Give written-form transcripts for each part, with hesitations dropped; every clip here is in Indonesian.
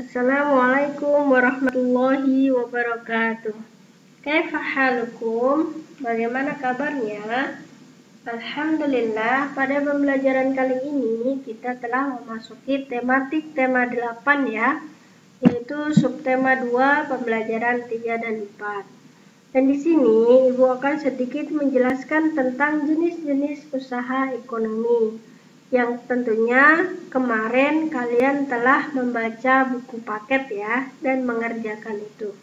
Assalamualaikum warahmatullahi wabarakatuh. Kaifa halukum? Bagaimana kabarnya? Alhamdulillah, pada pembelajaran kali ini kita telah memasuki tematik tema 8 ya, yaitu subtema 2 pembelajaran 3 dan 4. Dan di sini Ibu akan sedikit menjelaskan tentang jenis-jenis usaha ekonomi yang tentunya kemarin kalian telah membaca buku paket ya dan mengerjakan itu.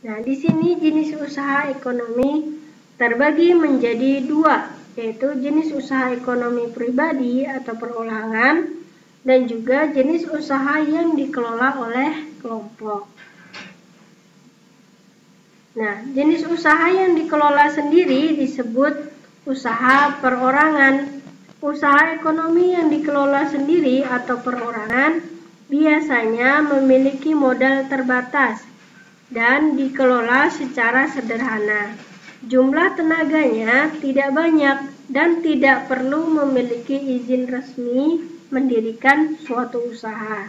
Nah, di sini jenis usaha ekonomi terbagi menjadi dua, yaitu jenis usaha ekonomi pribadi atau perorangan dan juga jenis usaha yang dikelola oleh kelompok. Nah, jenis usaha yang dikelola sendiri disebut usaha perorangan. Usaha ekonomi yang dikelola sendiri atau perorangan biasanya memiliki modal terbatas dan dikelola secara sederhana. Jumlah tenaganya tidak banyak dan tidak perlu memiliki izin resmi mendirikan suatu usaha.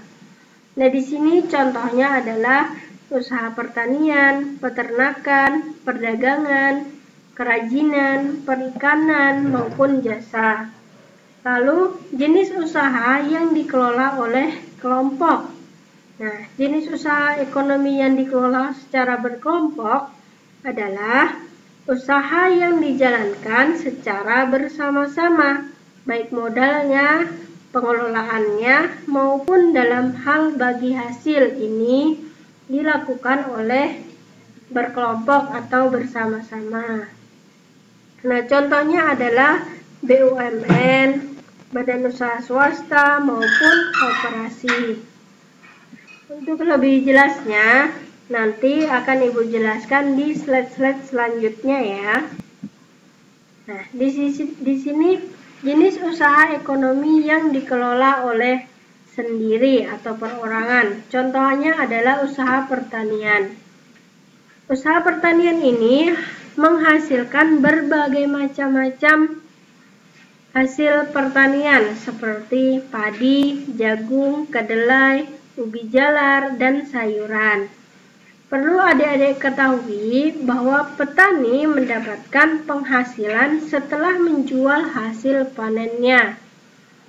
Nah, di sini contohnya adalah usaha pertanian, peternakan, perdagangan, kerajinan, perikanan, maupun jasa. Lalu, jenis usaha yang dikelola oleh kelompok. Nah, jenis usaha ekonomi yang dikelola secara berkelompok adalah usaha yang dijalankan secara bersama-sama, baik modalnya, pengelolaannya, maupun dalam hal bagi hasil ini dilakukan oleh berkelompok atau bersama-sama. Nah, contohnya adalah BUMN, badan usaha swasta, maupun koperasi. Untuk lebih jelasnya, nanti akan Ibu jelaskan di slide-slide selanjutnya ya. Nah, di sini jenis usaha ekonomi yang dikelola oleh sendiri atau perorangan. Contohnya adalah usaha pertanian. Usaha pertanian ini menghasilkan berbagai macam hasil pertanian seperti padi, jagung, kedelai, ubi jalar, dan sayuran. Perlu adik-adik ketahui bahwa petani mendapatkan penghasilan setelah menjual hasil panennya.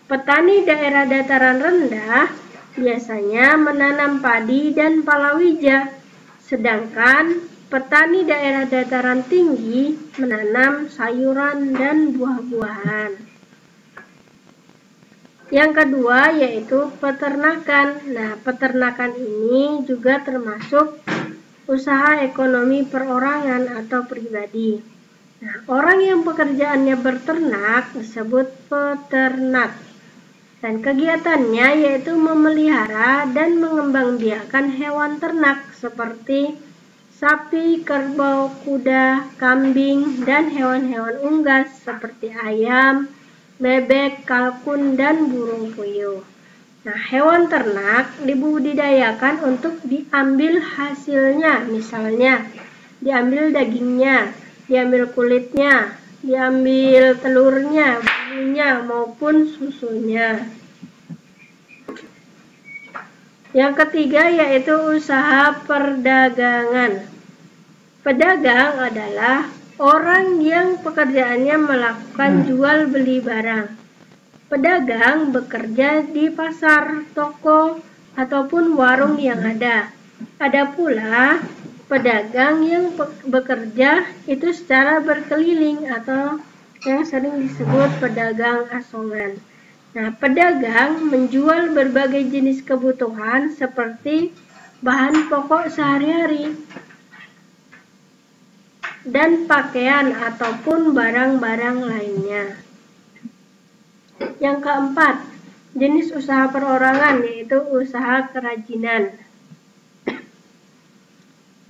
Petani daerah dataran rendah biasanya menanam padi dan palawija, sedangkan petani daerah dataran tinggi menanam sayuran dan buah-buahan. Yang kedua yaitu peternakan. Nah, peternakan ini juga termasuk usaha ekonomi perorangan atau pribadi. Nah, orang yang pekerjaannya berternak disebut peternak. Dan kegiatannya yaitu memelihara dan mengembangbiakan hewan ternak seperti sapi, kerbau, kuda, kambing, dan hewan-hewan unggas seperti ayam, bebek, kalkun, dan burung puyuh. Nah, hewan ternak dibudidayakan untuk diambil hasilnya, misalnya diambil dagingnya, diambil kulitnya, diambil telurnya, bulunya, maupun susunya. Yang ketiga yaitu usaha perdagangan. Pedagang adalah orang yang pekerjaannya melakukan jual beli barang. Pedagang bekerja di pasar, toko, ataupun warung yang ada. Ada pula pedagang yang bekerja itu secara berkeliling atau yang sering disebut pedagang asongan. Nah, pedagang menjual berbagai jenis kebutuhan seperti bahan pokok sehari-hari dan pakaian ataupun barang-barang lainnya. Yang keempat, jenis usaha perorangan yaitu usaha kerajinan.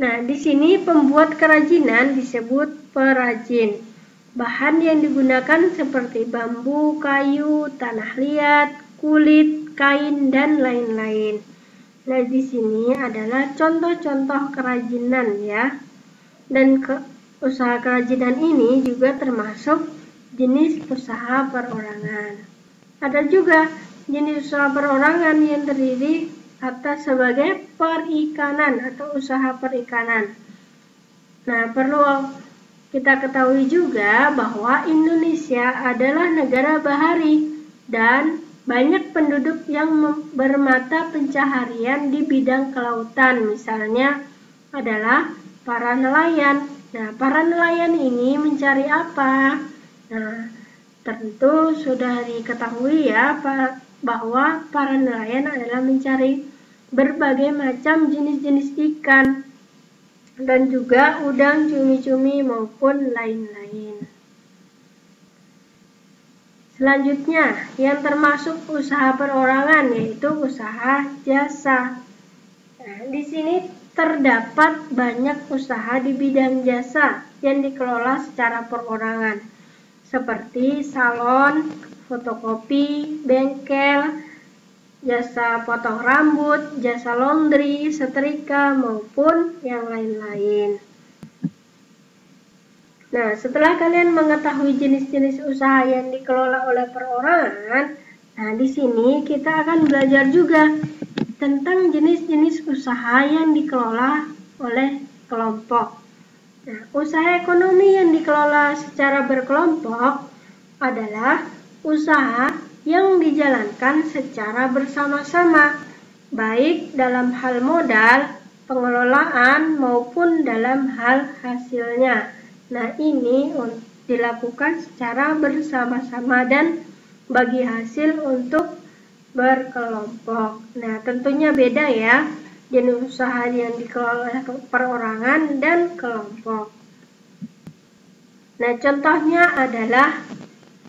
Nah, di sini pembuat kerajinan disebut perajin. Bahan yang digunakan seperti bambu, kayu, tanah liat, kulit, kain, dan lain-lain. Nah, di sini adalah contoh-contoh kerajinan ya. Dan usaha kerajinan ini juga termasuk jenis usaha perorangan. Ada juga jenis usaha perorangan yang terdiri atau sebagai perikanan atau usaha perikanan. Nah, perlu kita ketahui juga bahwa Indonesia adalah negara bahari dan banyak penduduk yang bermata pencaharian di bidang kelautan, misalnya adalah para nelayan. Nah, para nelayan ini mencari apa? Nah, tentu sudah diketahui ya bahwa para nelayan adalah mencari berbagai macam jenis-jenis ikan dan juga udang, cumi-cumi maupun lain-lain. Selanjutnya, yang termasuk usaha perorangan yaitu usaha jasa. Nah, di sini terdapat banyak usaha di bidang jasa yang dikelola secara perorangan, seperti salon, fotokopi, bengkel, jasa potong rambut, jasa laundry, setrika, maupun yang lain-lain. Nah, setelah kalian mengetahui jenis-jenis usaha yang dikelola oleh perorangan, nah di sini kita akan belajar juga tentang jenis-jenis usaha yang dikelola oleh kelompok. Nah, usaha ekonomi yang dikelola secara berkelompok adalah usaha yang dijalankan secara bersama-sama, baik dalam hal modal, pengelolaan, maupun dalam hal hasilnya. Nah, ini dilakukan secara bersama-sama dan bagi hasil untuk berkelompok. Nah, tentunya beda ya, jenis usaha yang dikelola perorangan dan kelompok. Nah, contohnya adalah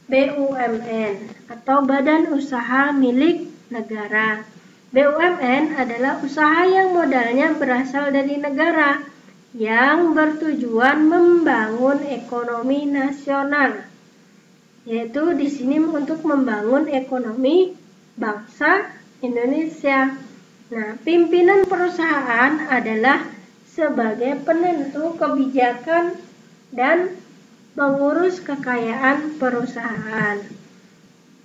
BUMN atau Badan Usaha Milik Negara. BUMN adalah usaha yang modalnya berasal dari negara yang bertujuan membangun ekonomi nasional, yaitu di sini untuk membangun ekonomi bangsa Indonesia. Nah, pimpinan perusahaan adalah sebagai penentu kebijakan dan mengurus kekayaan perusahaan.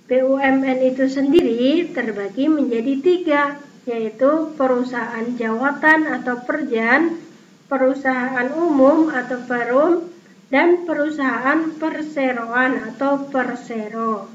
BUMN itu sendiri terbagi menjadi 3, yaitu perusahaan jawatan atau perjan, perusahaan umum atau perum, dan perusahaan perseroan atau persero.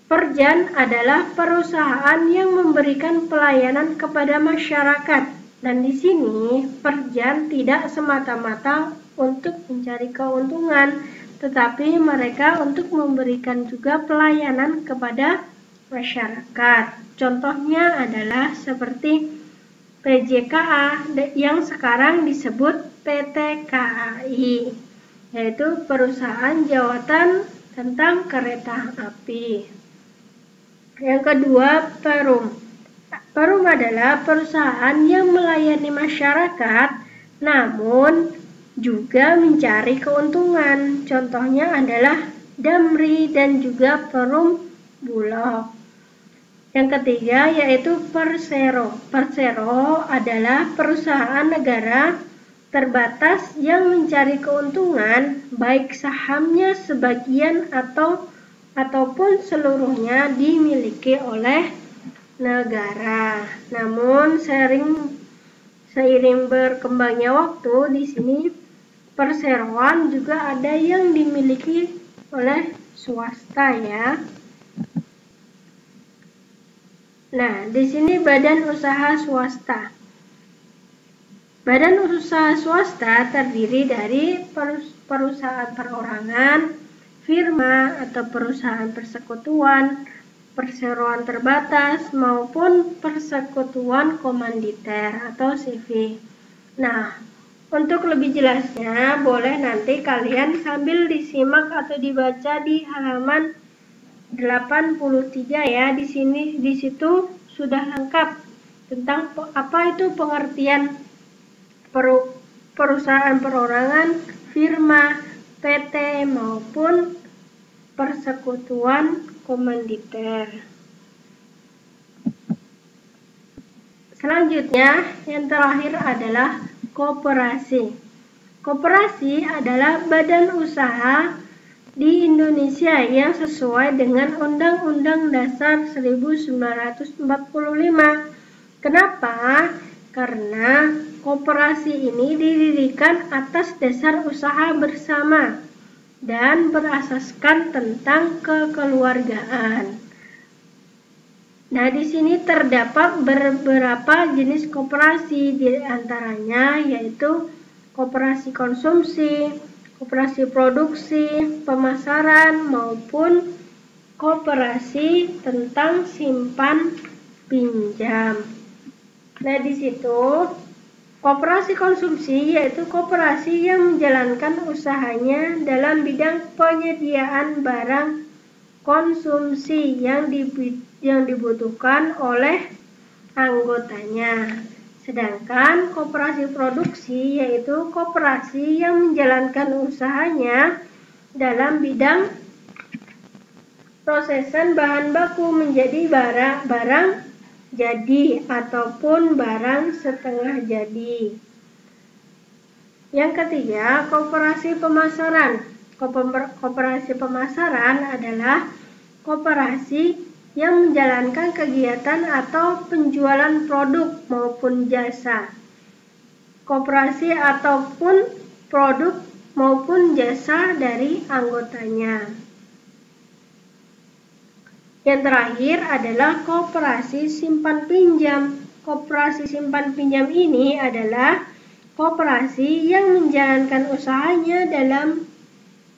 Perjan adalah perusahaan yang memberikan pelayanan kepada masyarakat, dan di sini perjan tidak semata-mata untuk mencari keuntungan, tetapi mereka untuk memberikan juga pelayanan kepada masyarakat. Contohnya adalah seperti PJKA yang sekarang disebut PT KAI, yaitu perusahaan jawatan tentang kereta api. Yang kedua, perum. Perum adalah perusahaan yang melayani masyarakat, namun juga mencari keuntungan. Contohnya adalah Damri dan juga Perum Bulog. Yang ketiga yaitu Persero. Persero adalah perusahaan negara terbatas yang mencari keuntungan, baik sahamnya sebagian ataupun seluruhnya dimiliki oleh negara. Namun seiring berkembangnya waktu, di sini perseroan juga ada yang dimiliki oleh swasta ya. Nah, di sini badan usaha swasta. Badan usaha swasta terdiri dari perusahaan perorangan, firma atau perusahaan persekutuan, perseroan terbatas maupun persekutuan komanditer atau CV. Nah, untuk lebih jelasnya boleh nanti kalian sambil disimak atau dibaca di halaman 83 ya. Di situ sudah lengkap tentang apa itu pengertian perusahaan perorangan, firma, PT maupun persekutuan komanditer. Selanjutnya, yang terakhir adalah koperasi. Koperasi adalah badan usaha di Indonesia yang sesuai dengan Undang-Undang Dasar 1945 Kenapa? Karena koperasi ini didirikan atas dasar usaha bersama dan berasaskan tentang kekeluargaan. Nah, di sini terdapat beberapa jenis koperasi, di antaranya yaitu koperasi konsumsi, koperasi produksi, pemasaran, maupun koperasi tentang simpan pinjam. Nah, di situ koperasi konsumsi yaitu koperasi yang menjalankan usahanya dalam bidang penyediaan barang konsumsi yang dibutuhkan oleh anggotanya. Sedangkan koperasi produksi yaitu koperasi yang menjalankan usahanya dalam bidang prosesan bahan baku menjadi barang jadi ataupun barang setengah jadi. Yang ketiga, koperasi pemasaran. Koperasi pemasaran adalah koperasi yang menjalankan kegiatan atau penjualan produk maupun jasa. Koperasi ataupun produk maupun jasa dari anggotanya. Yang terakhir adalah koperasi simpan pinjam. Koperasi simpan pinjam ini adalah koperasi yang menjalankan usahanya dalam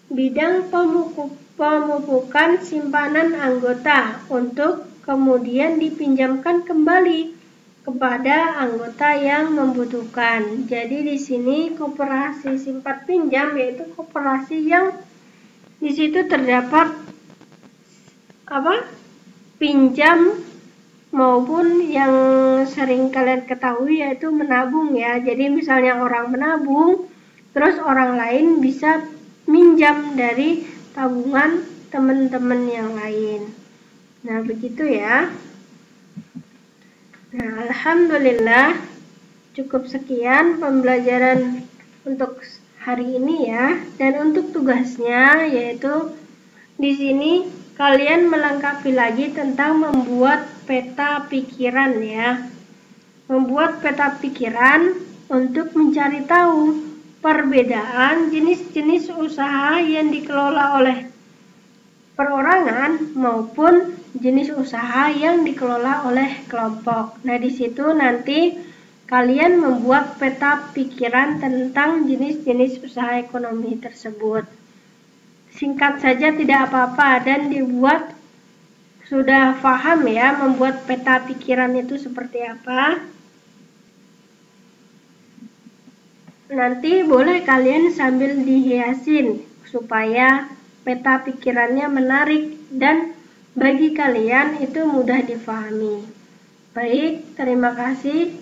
bidang pemupukan simpanan anggota untuk kemudian dipinjamkan kembali kepada anggota yang membutuhkan. Jadi di sini koperasi simpan pinjam yaitu koperasi yang di situ terdapat pinjam maupun yang sering kalian ketahui yaitu menabung ya. Jadi misalnya orang menabung, terus orang lain bisa minjam dari tabungan teman-teman yang lain. Nah, begitu ya. Nah, alhamdulillah cukup sekian pembelajaran untuk hari ini ya. Dan untuk tugasnya yaitu di sini kalian melengkapi lagi tentang membuat peta pikiran ya. Membuat peta pikiran untuk mencari tahu perbedaan jenis-jenis usaha yang dikelola oleh perorangan maupun jenis usaha yang dikelola oleh kelompok. Nah, di situ nanti kalian membuat peta pikiran tentang jenis-jenis usaha ekonomi tersebut. Singkat saja, tidak apa-apa, dan dibuat sudah paham ya membuat peta pikiran itu seperti apa. Nanti boleh kalian sambil dihiasin supaya peta pikirannya menarik dan bagi kalian itu mudah difahami. Baik, terima kasih.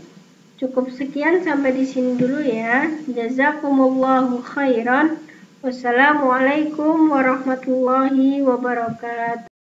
Cukup sekian sampai di sini dulu ya. Jazakumullahu khairan. Wassalamualaikum warahmatullahi wabarakatuh.